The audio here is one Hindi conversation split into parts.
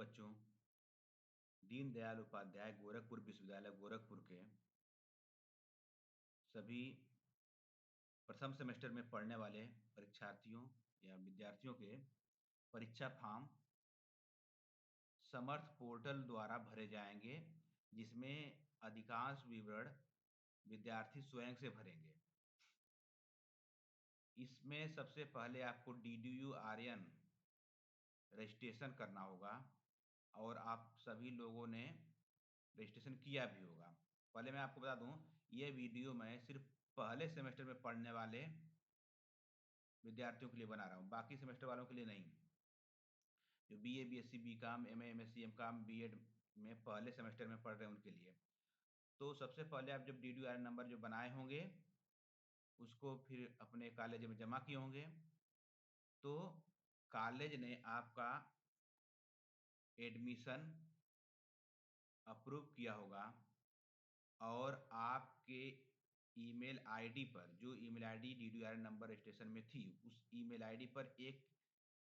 बच्चों, दीनदयाल उपाध्याय गोरखपुर विश्वविद्यालय गोरखपुर के सभी प्रथम सेमेस्टर में पढ़ने वाले परीक्षार्थियों या विद्यार्थियों के परीक्षा फॉर्म समर्थ पोर्टल द्वारा भरे जाएंगे, जिसमें अधिकांश विवरण विद्यार्थी स्वयं से भरेंगे। इसमें सबसे पहले आपको DDU आर्यन रजिस्ट्रेशन करना होगा और आप सभी लोगों ने रजिस्ट्रेशन किया भी होगा। पहले मैं आपको बता दूं, ये वीडियो मैं सिर्फ पहले सेमेस्टर में पढ़ने वाले विद्यार्थियों के लिए बना रहा हूँ, बाकी सेमेस्टर वालों के लिए नहीं। जो BA BSc BCom MA MSc MCom B.Ed में पहले सेमेस्टर में पढ़ रहे हैं उनके लिए। तो सबसे पहले आप जब DDU नंबर जो बनाए होंगे उसको फिर अपने कॉलेज में जमा किए होंगे, तो कॉलेज ने आपका एडमिशन अप्रूव किया होगा और आपके ईमेल आईडी पर, जो email ID DDU number registration में थी, उस ईमेल आईडी पर एक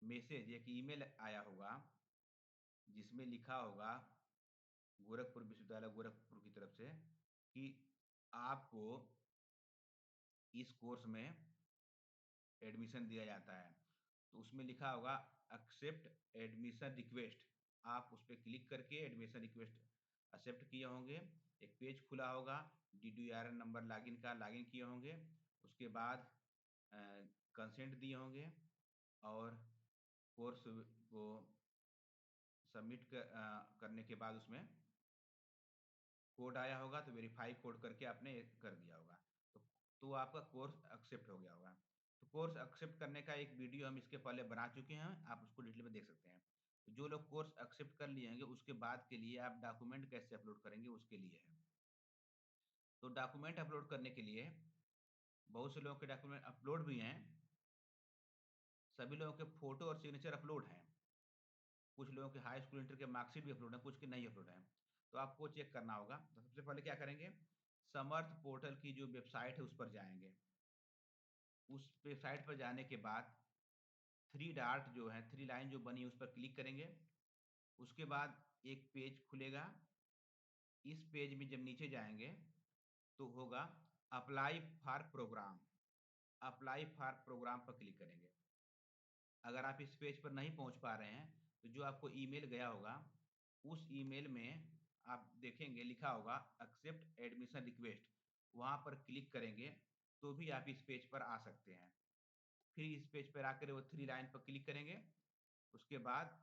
मैसेज, एक ईमेल आया होगा जिसमें लिखा होगा गोरखपुर विश्वविद्यालय गोरखपुर की तरफ से कि आपको इस कोर्स में एडमिशन दिया जाता है। तो उसमें लिखा होगा एक्सेप्ट एडमिशन रिक्वेस्ट। आप उस पर क्लिक करके एडमिशन रिक्वेस्ट एक्सेप्ट किए होंगे। एक पेज खुला होगा, DDU नंबर लॉगिन का लॉगिन किए होंगे। उसके बाद कंसेंट दिए होंगे और कोर्स को सबमिट करने के बाद उसमें कोड आया होगा, तो वेरीफाई कोड करके आपने कर दिया होगा, तो आपका कोर्स एक्सेप्ट हो गया होगा। तो कोर्स एक्सेप्ट करने का एक वीडियो हम इसके पहले बना चुके हैं, आप उसको डिटेल में देख सकते हैं। तो जो लोग कोर्स एक्सेप्ट कर लिए होंगे उसके बाद के लिए आप डॉक्यूमेंट कैसे अपलोड करेंगे उसके लिए है। तो डॉक्यूमेंट अपलोड करने के लिए बहुत से लोगों के डॉक्यूमेंट अपलोड भी हैं, सभी लोगों के फोटो और सिग्नेचर अपलोड हैं। कुछ लोगों के हाई स्कूल इंटर के मार्कशीट भी अपलोड है, कुछ के नहीं अपलोड है। तो आपको चेक करना होगा। तो सबसे पहले क्या करेंगे, समर्थ पोर्टल की जो वेबसाइट है उस पर जाएंगे। उस वेबसाइट पर जाने के बाद थ्री डॉट जो है, थ्री लाइन जो बनी है उस पर क्लिक करेंगे। उसके बाद एक पेज खुलेगा। इस पेज में जब नीचे जाएंगे तो होगा apply for program. Apply for program पर क्लिक करेंगे। अगर आप इस पेज पर नहीं पहुंच पा रहे हैं तो जो आपको ईमेल गया होगा उस ईमेल में आप देखेंगे लिखा होगा एक्सेप्ट एडमिशन रिक्वेस्ट। वहां पर क्लिक करेंगे तो भी आप इस पेज पर आ सकते हैं। फिर इस पेज पर आकर वो थ्री लाइन पर क्लिक करेंगे। उसके बाद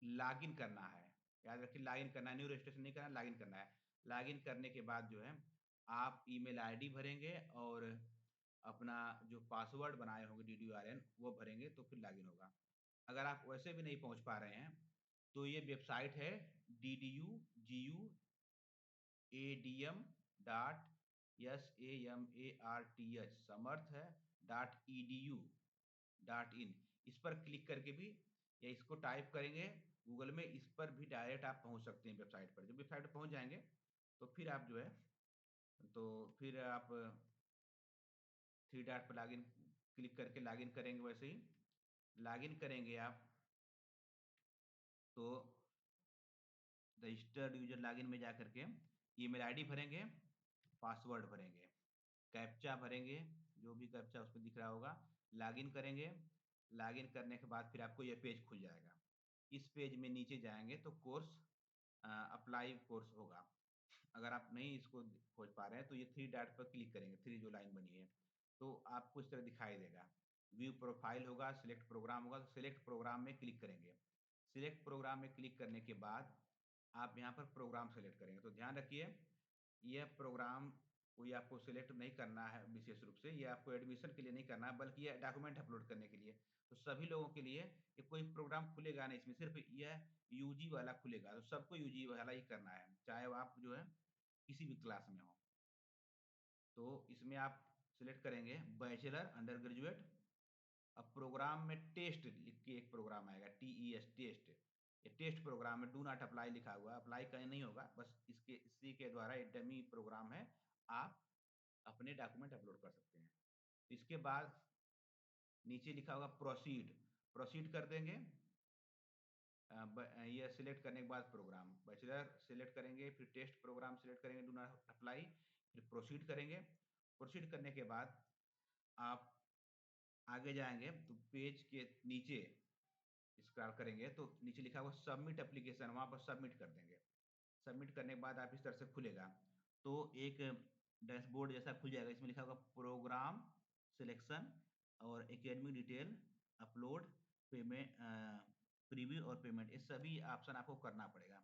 लॉगिन करना है। याद रखिए, लॉगिन करना है, न्यू रजिस्ट्रेशन नहीं करना, लॉगिन करना है। लॉगिन करने के बाद जो है आप ईमेल आईडी भरेंगे और अपना जो पासवर्ड बनाए होंगे DDU वो भरेंगे तो फिर लॉगिन होगा। अगर आप वैसे भी नहीं पहुंच पा रहे हैं तो ये वेबसाइट है DDU GUADM.SAMARTH समर्थ है .edu.in। इस पर क्लिक करके भी या इसको टाइप करेंगे गूगल में, इस पर भी डायरेक्ट आप पहुंच सकते हैं वेबसाइट पर। जब वेबसाइट पर पहुंच जाएंगे तो फिर आप जो है, तो फिर आप थ्री डॉट पर लॉगिन क्लिक करके लॉगिन करेंगे। वैसे ही लॉगिन करेंगे आप तो रजिस्टर्ड यूजर लॉगिन में जा करके ईमेल आईडी भरेंगे, पासवर्ड भरेंगे, कैप्चा भरेंगे, जो भी कैप्चा उस पर दिख रहा होगा, लॉगिन करेंगे। लॉगिन करने के बाद फिर आपको यह पेज खुल जाएगा। इस पेज में नीचे जाएंगे तो कोर्स अप्लाई कोर्स होगा। अगर आप नहीं इसको खोज पा रहे हैं तो ये थ्री डॉट पर क्लिक करेंगे, थ्री जो लाइन बनी है तो आपको इस तरह दिखाई देगा। व्यू प्रोफाइल होगा, सिलेक्ट प्रोग्राम होगा, तो सिलेक्ट प्रोग्राम में क्लिक करेंगे। सिलेक्ट प्रोग्राम में क्लिक करने के बाद आप यहाँ पर प्रोग्राम सेलेक्ट करेंगे। तो ध्यान रखिए, यह प्रोग्राम कोई आपको सिलेक्ट नहीं करना है विशेष रूप से, ये आपको एडमिशन के लिए नहीं करना है, बल्कि यह डॉक्यूमेंट अपलोड करने के लिए। तो सभी लोगों के लिए ये कोई प्रोग्राम खुलेगा नहीं, इसमें सिर्फ यह यूजी वाला खुलेगा। तो सबको यूजी वाला ही करना है, चाहे वो आप जो है किसी भी क्लास में हो। तो इसमें आप सिलेक्ट करेंगे बैचलर अंडर ग्रेजुएट। अब प्रोग्राम में टेस्ट लिख के एक प्रोग्राम आएगा, TES टेस्ट। ये टेस्ट प्रोग्राम है, डू नॉट अप्लाई लिखा हुआ है, अप्लाई कहीं नहीं होगा, बस इसके इसी के द्वारा एक डमी प्रोग्राम है। आप अपने डॉक्यूमेंट अपलोड कर सकते हैं। इसके बाद नीचे लिखा होगा प्रोसीड, प्रोसीड कर देंगे। ये सिलेक्ट करने के बाद प्रोग्राम बैचलर सिलेक्ट करेंगे, फिर टेस्ट प्रोग्राम सिलेक्ट करेंगे, डू नॉट अप्लाई, फिर प्रोसीड करेंगे। प्रोसीड करने के बाद आप आगे जाएंगे तो पेज के नीचे स्क्रॉल करेंगे तो नीचे लिखा हुआ सबमिट एप्लीकेशन, वहाँ पर सबमिट कर देंगे। सबमिट करने के बाद आप इस तरह से खुलेगा तो एक डैशबोर्ड जैसा खुल जाएगा। इसमें लिखा होगा प्रोग्राम सिलेक्शन और academy detail, upload, payment, preview और पेमेंट, ये सभी ऑप्शन आपको करना पड़ेगा।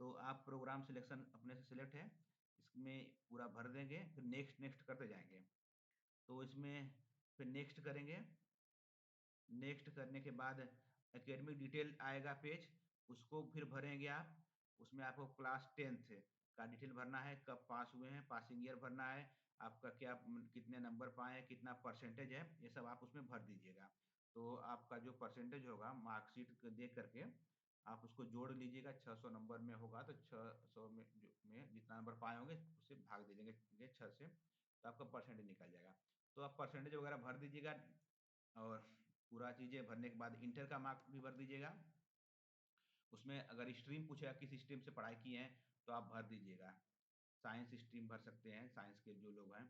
तो आप प्रोग्राम सिलेक्शन अपने से सिलेक्ट है, इसमें पूरा भर देंगे, फिर नेक्स्ट नेक्स्ट करते जाएंगे। तो इसमें फिर नेक्स्ट करेंगे। नेक्स्ट करने के बाद एकेडमिक डिटेल आएगा पेज, उसको फिर भरेंगे आप। उसमें आपको क्लास 10th का डिटेल भरना है, कब पास हुए हैं, पासिंग ईयर भरना है, आपका क्या कितने नंबर पाए हैं, कितना परसेंटेज है, ये सब आप उसमें भर दीजिएगा। तो आपका जो परसेंटेज होगा मार्कशीट देख करके आप उसको जोड़ लीजिएगा। 600 नंबर में होगा तो 600 में जितना नंबर पाए होंगे उसे भाग दीजिएगा 6 से, तो आपका परसेंटेज निकल जाएगा। तो आप परसेंटेज वगैरह भर दीजिएगा और पूरा चीज़ें भरने के बाद इंटर का मार्क भी भर दीजिएगा। उसमें अगर स्ट्रीम पूछेगा किस स्ट्रीम से पढ़ाई की है तो आप भर दीजिएगा। साइंस स्ट्रीम भर सकते हैं, साइंस के जो लोग हैं।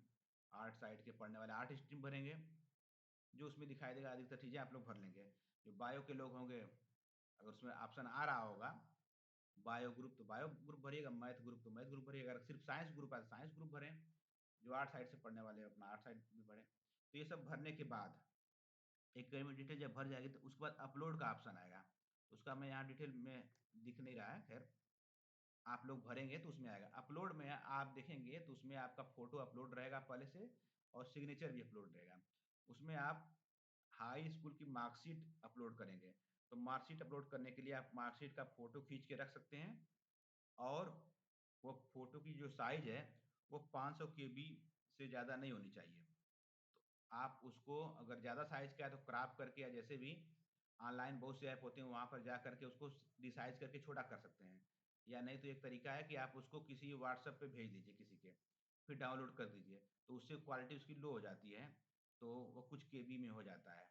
आर्ट साइड के पढ़ने वाले आर्ट स्ट्रीम भरेंगे, जो उसमें दिखाई देगा अधिकतर चीज़ें आप लोग भर लेंगे। जो बायो के लोग होंगे, अगर उसमें ऑप्शन आ रहा होगा बायो ग्रुप तो बायो ग्रुप भरिएगा, मैथ ग्रुप तो मैथ ग्रुप भरिएगा। अगर सिर्फ साइंस ग्रुप है तो साइंस ग्रुप भरें। जो आर्ट साइड से पढ़ने वाले अपना आर्ट साइड भी भरें। तो ये सब भरने के बाद एकेडमिक डिटेल जब भर जाएगी तो उसके बाद अपलोड का ऑप्शन आएगा। उसका मैं यहाँ डिटेल में दिख नहीं रहा है, खैर आप लोग भरेंगे तो उसमें आएगा। अपलोड में आप देखेंगे तो उसमें आपका फोटो अपलोड रहेगा पहले से और सिग्नेचर भी अपलोड रहेगा। उसमें आप हाई स्कूल की मार्कशीट अपलोड करेंगे तो मार्कशीट अपलोड करने के लिए आप मार्कशीट का फोटो खींच के रख सकते हैं और वो फोटो की जो साइज है वो 500 केबी से ज़्यादा नहीं होनी चाहिए। आप उसको अगर ज़्यादा साइज़ का है तो क्रॉप करके या जैसे भी ऑनलाइन बहुत से ऐप होते हैं वहाँ पर जा करके उसको रिसाइज़ करके छोटा कर सकते हैं। या नहीं तो एक तरीका है कि आप उसको किसी व्हाट्सएप पे भेज दीजिए किसी के, फिर डाउनलोड कर दीजिए, तो उससे क्वालिटी उसकी लो हो जाती है, तो वो कुछ केबी में हो जाता है।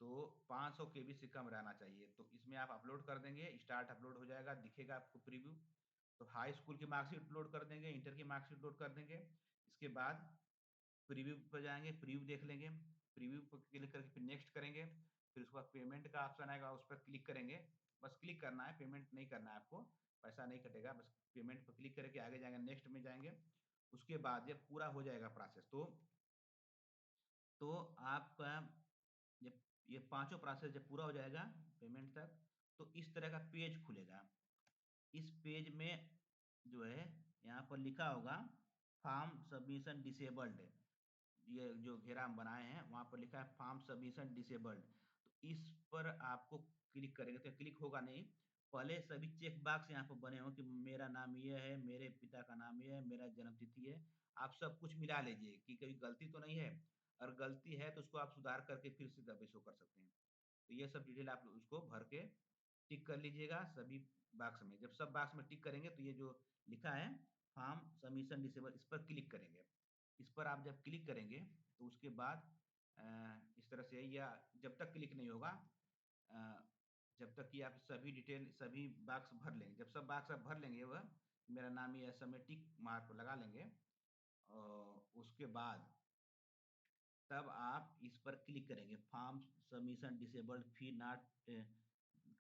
तो 500 केबी से कम रहना चाहिए। तो इसमें आप अपलोड कर देंगे, स्टार्ट अपलोड हो जाएगा, दिखेगा आपको प्रीव्यू। तो हाई स्कूल की मार्कशीट अपलोड कर देंगे, इंटर की मार्कशीट अपलोड कर देंगे। इसके बाद प्रीव्यू पर जाएँगे, प्रीव्यू देख लेंगे, प्रीव्यू पर क्लिक करके फिर नेक्स्ट करेंगे, फिर उसके बाद पेमेंट का ऑप्शन आएगा, उस पर क्लिक करेंगे। बस क्लिक करना है, पेमेंट नहीं करना है आपको, पैसा नहीं कटेगा, बस पेमेंट पर क्लिक करके आगे जाएँगे, नेक्स्ट में जाएँगे। उसके बाद जब पूरा हो जाएगा प्रोसेस तो आपका जब ये पाँचों प्रोसेस जब पूरा हो जाएगा पेमेंट तक, तो इस तरह का पेज खुलेगा। इस पेज में जो है यहाँ पर लिखा होगा फॉर्म सबमिशन डिसेबल्ड, ये जो घेरा हम बनाए हैं वहाँ पर लिखा है फॉर्म सबमिशन डिसेबल्ड। तो इस पर आपको क्लिक करेंगे तो क्लिक होगा नहीं, पहले सभी चेक बॉक्स यहाँ पर बने हों कि मेरा नाम ये है, मेरे पिता का नाम ये है, मेरा जन्म तिथि है। आप सब कुछ मिला लीजिए कि कहीं गलती तो नहीं है, और गलती है तो उसको आप सुधार करके फिर से दबे शो कर सकते हैं। तो ये सब डिटेल आप उसको भर के टिक कर लीजिएगा सभी बॉक्स में। जब सब बॉक्स में टिक करेंगे तो ये जो लिखा है फॉर्म सबमिशन डिसेबल, इस पर क्लिक करेंगे। इस पर आप जब क्लिक करेंगे तो उसके बाद इस तरह से, या जब तक क्लिक नहीं होगा अ, जब तक कि आप सभी डिटेल सभी बॉक्स भर लेंगे। जब सब बॉक्स आप भर लेंगे वह मेरा नाम ये ऐसा में टिक मार्क लगा लेंगे और उसके बाद तब आप इस पर क्लिक करेंगे form submission disabled fee not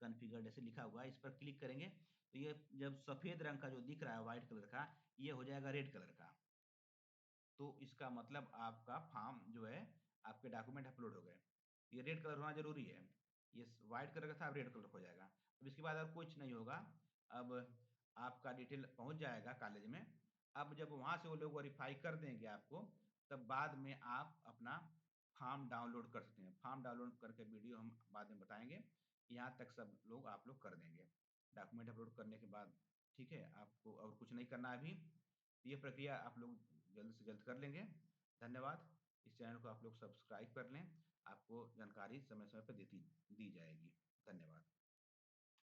configured ऐसे लिखा हुआ है, इस पर क्लिक करेंगे तो ये जब सफ़ेद रंग का जो दिख रहा है व्हाइट कलर का, ये हो जाएगा रेड कलर का। तो इसका मतलब आपका फॉर्म जो है आपके डॉक्यूमेंट अपलोड हो गए। ये रेड कलर होना ज़रूरी है। ये व्हाइट कलर का था, अब रेड कलर हो जाएगा। अब इसके बाद और कुछ नहीं होगा। अब आपका डिटेल पहुँच जाएगा कॉलेज में। अब जब वहाँ से वो लोग वेरीफ़ाई कर देंगे आपको, तब बाद में आप अपना फॉर्म डाउनलोड कर सकते हैं। फॉर्म डाउनलोड करके वीडियो हम बाद में बताएँगे। यहाँ तक सब लोग आप लोग कर देंगे। डॉक्यूमेंट अपलोड करने के बाद ठीक है, आपको और कुछ नहीं करना है अभी। ये प्रक्रिया आप लोग जल्द से जल्द कर लेंगे। धन्यवाद। इस चैनल को आप लोग सब्सक्राइब कर लें, आपको जानकारी समय-समय पे दी जाएगी। धन्यवाद।